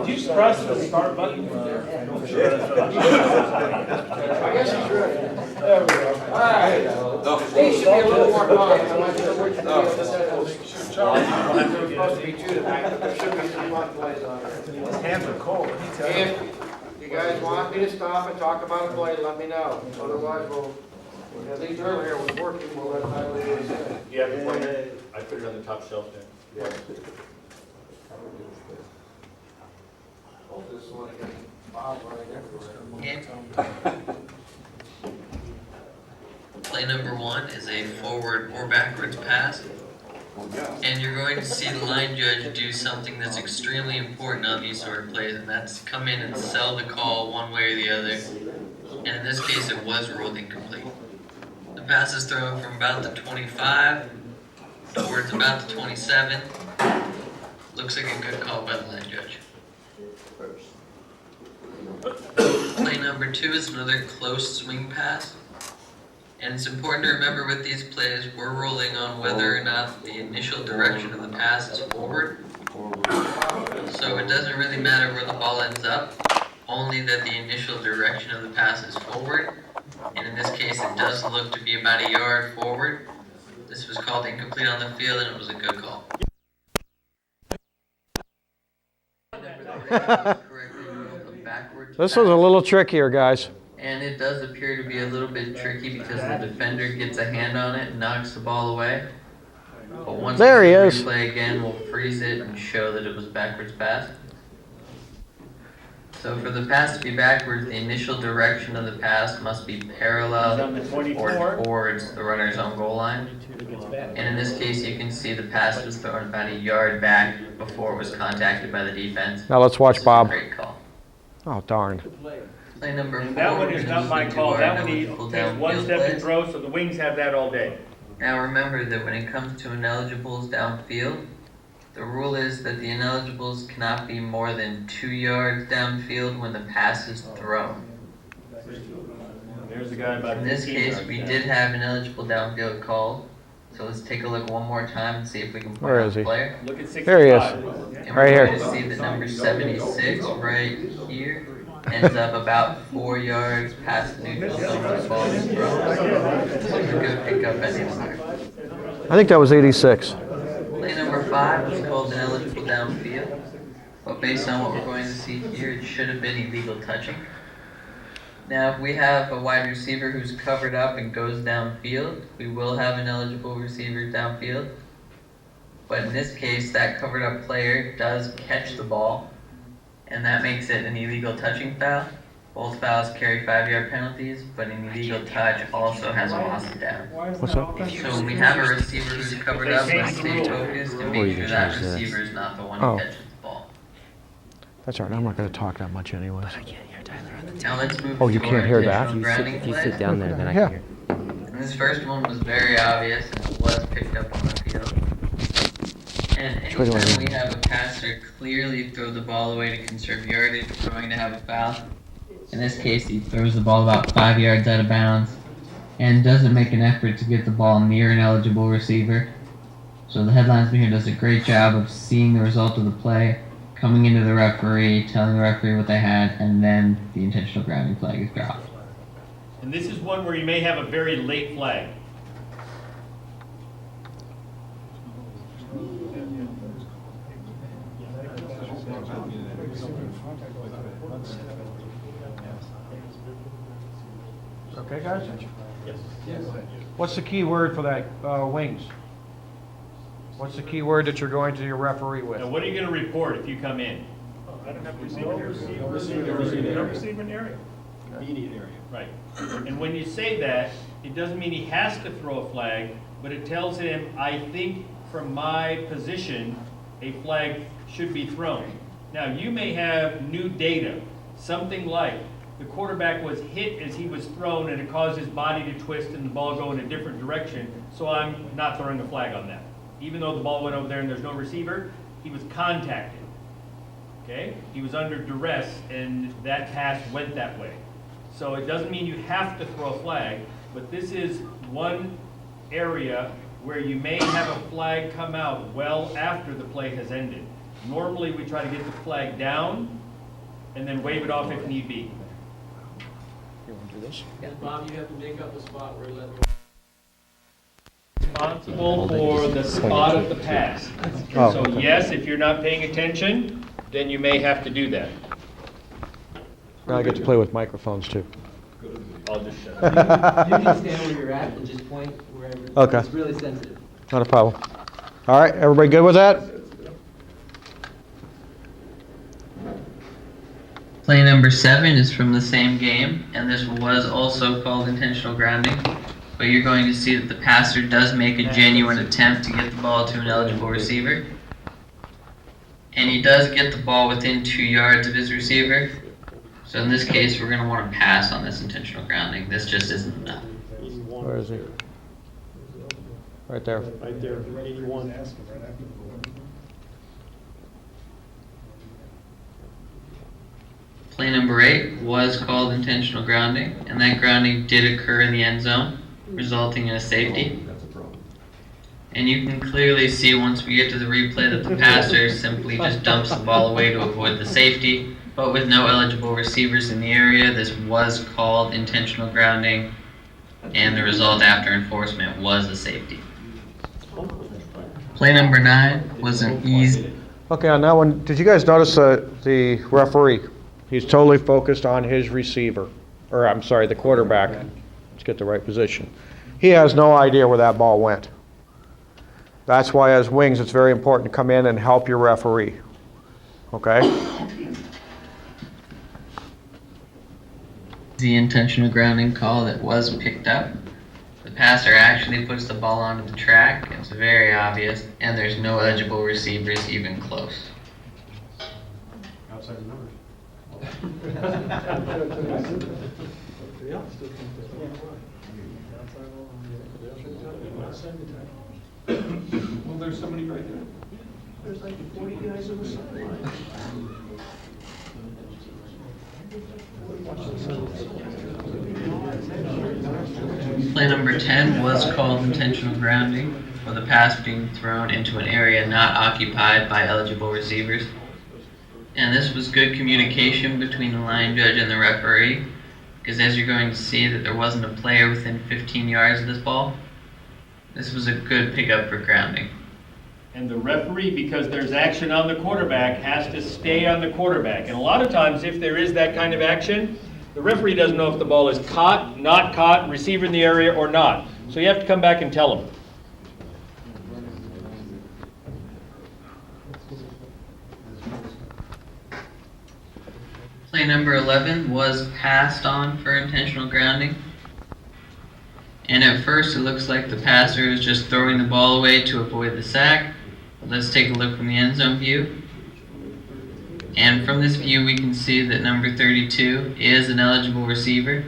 Did you press the start button? I guess he's ready. There we go. All right. These should be a little more calm. I want you to work to be able to set those. There's supposed to be two tonight, but there should be some fun plays on there. His hands are cold. If you guys want me to stop and talk about a play, let me know. Otherwise, we'll, at least earlier it was working, we'll let Tyler do his thing. Yeah, before I put it on the top shelf there. Yeah. Hopefully this one gets Bob running everywhere. Play number 1 is a forward or backwards pass. And you're going to see the line judge do something that's extremely important on these sort of plays, and that's come in and sell the call one way or the other. And in this case, it was ruled incomplete. The pass is thrown from about the 25 towards about the 27. Looks like a good call by the line judge. Play number 2 is another close swing pass. And it's important to remember with these plays, we're rolling on whether or not the initial direction of the pass is forward. So it doesn't really matter where the ball ends up, only that the initial direction of the pass is forward. And in this case, it does look to be about a yard forward. This was called incomplete on the field, and it was a good call. This was a little trickier, guys. And it does appear to be a little bit tricky because the defender gets a hand on it and knocks the ball away. But once There he we is. replay again, we'll freeze it and show that it was backwards pass. So for the pass to be backwards, the initial direction of the pass must be parallel or towards the runner's own goal line. And in this case, you can see the pass was thrown about a yard back before it was contacted by the defense. Now let's watch This is a Bob. Great call. Oh, darn. Play number 4. That one is not my call. That one he takes one step and throws, so the wings have that all day. Now remember that when it comes to ineligibles downfield, the rule is that the ineligibles cannot be more than 2 yards downfield when the pass is thrown. There's the guy about In this 15 case, yards we down. did have an eligible downfield call, so let's take a look one more time and see if we can point Where out is the he? player. Look at 65. There he is. And Right we're here. going to see that number 76 right here ends up about 4 yards past the neutral zone when the ball is thrown. So we could pick up anywhere. I think that was 86. Play number 5 is called ineligible downfield, but based on what we're going to see here, it should have been illegal touching. Now, if we have a wide receiver who's covered up and goes downfield, we will have an eligible receiver downfield. But in this case, that covered up player does catch the ball, and that makes it an illegal touching foul. Both fouls carry 5-yard penalties, but an illegal touch also has a loss of down. What's up? So we have a receiver who's covered up, let's stay focused and make sure that receiver is not the one who catches the ball. That's all right. I'm not going to talk that much anyways. Now let's move Oh, you to can't our hear that? additional grounding If you play. sit down there, then I Yeah. can hear. And this first one was very obvious and it was picked up on the field. And way do I anytime go? we have a passer clearly throw the ball away to conserve yardage, we're going to have a foul. In this case, he throws the ball about 5 yards out of bounds and doesn't make an effort to get the ball near an eligible receiver. So the headlinesman here does a great job of seeing the result of the play, coming into the referee, telling the referee what they had, and then the intentional grounding flag is dropped. And this is one where you may have a very late flag. Okay, guys? Yes. What's the key word for that, wings? What's the key word that you're going to your referee with? Now, what are you going to report if you come in? I don't have to receive it. No receiving area. Immediate area. Right. And when you say that, it doesn't mean he has to throw a flag, but it tells him, I think from my position, a flag should be thrown. Now, you may have new data, something like the quarterback was hit as he was thrown and it caused his body to twist and the ball go in a different direction, so I'm not throwing a flag on that. Even though the ball went over there and there's no receiver, he was contacted. Okay? He was under duress and that pass went that way. So it doesn't mean you have to throw a flag, but this is one area where you may have a flag come out well after the play has ended. Normally, we try to get the flag down and then wave it off if need be. Bob, you have to make up the spot where you let Responsible for the spot of the pass. Oh, So okay. yes, if you're not paying attention, then you may have to do that. Now I get to play with microphones too. I'll just shut up. You can stand where you're at and just point wherever. Okay. It's really sensitive. Not a problem. All right, everybody good with that? Play number 7 is from the same game, and this was also called intentional grounding. But you're going to see that the passer does make a genuine attempt to get the ball to an eligible receiver. And he does get the ball within 2 yards of his receiver. So in this case, we're going to want to pass on this intentional grounding. This just isn't enough. Where is he? Right there. Right there, 81. Play number 8 was called intentional grounding, and that grounding did occur in the end zone, resulting in a safety. And you can clearly see once we get to the replay that the passer simply just dumps the ball away to avoid the safety. But with no eligible receivers in the area, this was called intentional grounding, and the result after enforcement was a safety. Play number 9 was an easy. Okay, on that one, did you guys notice the referee? He's totally focused on his receiver, or I'm sorry, the quarterback. Let's get the right position. He has no idea where that ball went. That's why as wings, it's very important to come in and help your referee. Okay? The intentional grounding call that was picked up. The passer actually puts the ball onto the track. It's very obvious, and there's no eligible receivers even close. Outside the numbers. Well, there's somebody right there. There's like 40 guys on the sideline. Play number 10 was called intentional grounding, with the pass being thrown into an area not occupied by eligible receivers. And this was good communication between the line judge and the referee, because as you're going to see that there wasn't a player within 15 yards of this ball. This was a good pickup for grounding. And the referee, because there's action on the quarterback, has to stay on the quarterback. And a lot of times, if there is that kind of action, the referee doesn't know if the ball is caught, not caught, receiver in the area, or not. So you have to come back and tell him. Play number 11 was passed on for intentional grounding. And at first it looks like the passer is just throwing the ball away to avoid the sack. Let's take a look from the end zone view. And from this view we can see that number 32 is an eligible receiver.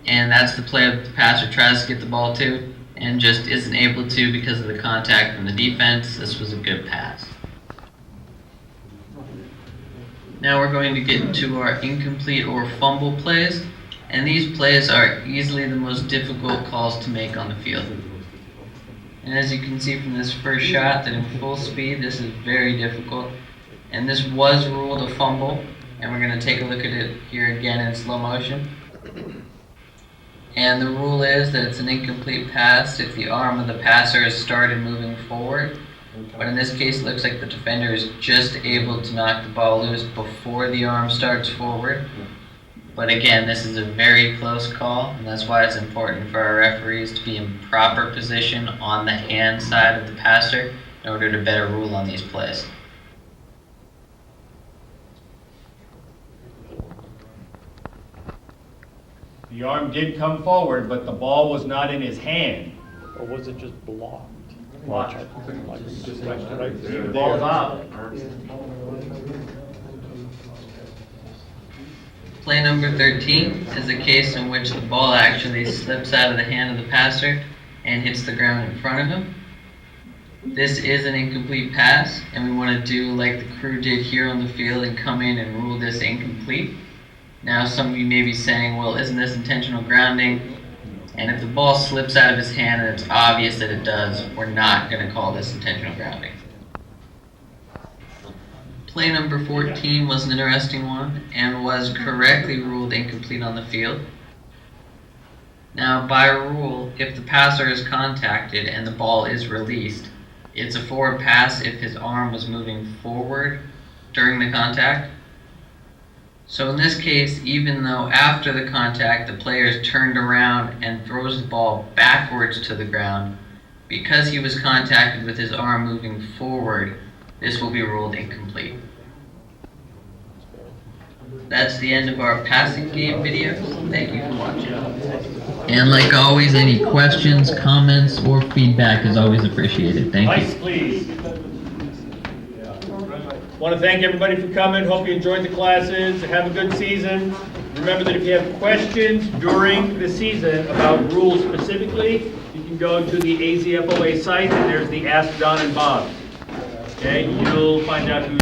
And that's the play that the passer tries to get the ball to and just isn't able to because of the contact from the defense. This was a good pass. Now we're going to get into our incomplete or fumble plays. And these plays are easily the most difficult calls to make on the field. And as you can see from this first shot, that in full speed, this is very difficult. And this was ruled a fumble, and we're going to take a look at it here again in slow motion. And the rule is that it's an incomplete pass if the arm of the passer has started moving forward. But in this case, it looks like the defender is just able to knock the ball loose before the arm starts forward. But again, this is a very close call, and that's why it's important for our referees to be in proper position on the hand side of the passer in order to better rule on these plays. The arm did come forward, but the ball was not in his hand. Or was it just blocked? Watch. Just like right there. The ball's out. Play number 13 is a case in which the ball actually slips out of the hand of the passer and hits the ground in front of him. This is an incomplete pass, and we want to do like the crew did here on the field and come in and rule this incomplete. Now, some of you may be saying, well, isn't this intentional grounding? And if the ball slips out of his hand and it's obvious that it does, we're not going to call this intentional grounding. Play number 14 was an interesting one and was correctly ruled incomplete on the field. Now, by rule, if the passer is contacted and the ball is released, it's a forward pass if his arm was moving forward during the contact. So in this case, even though after the contact the player is turned around and throws the ball backwards to the ground, because he was contacted with his arm moving forward, this will be ruled incomplete. That's the end of our passing game video. Thank you for watching. And like always, any questions, comments, or feedback is always appreciated. Thank you. Lights, please. Want to thank everybody for coming. Hope you enjoyed the classes. Have a good season. Remember that if you have questions during the season about rules specifically, you can go to the AZFOA site and there's the Ask Don and Bob. Okay, you'll find out who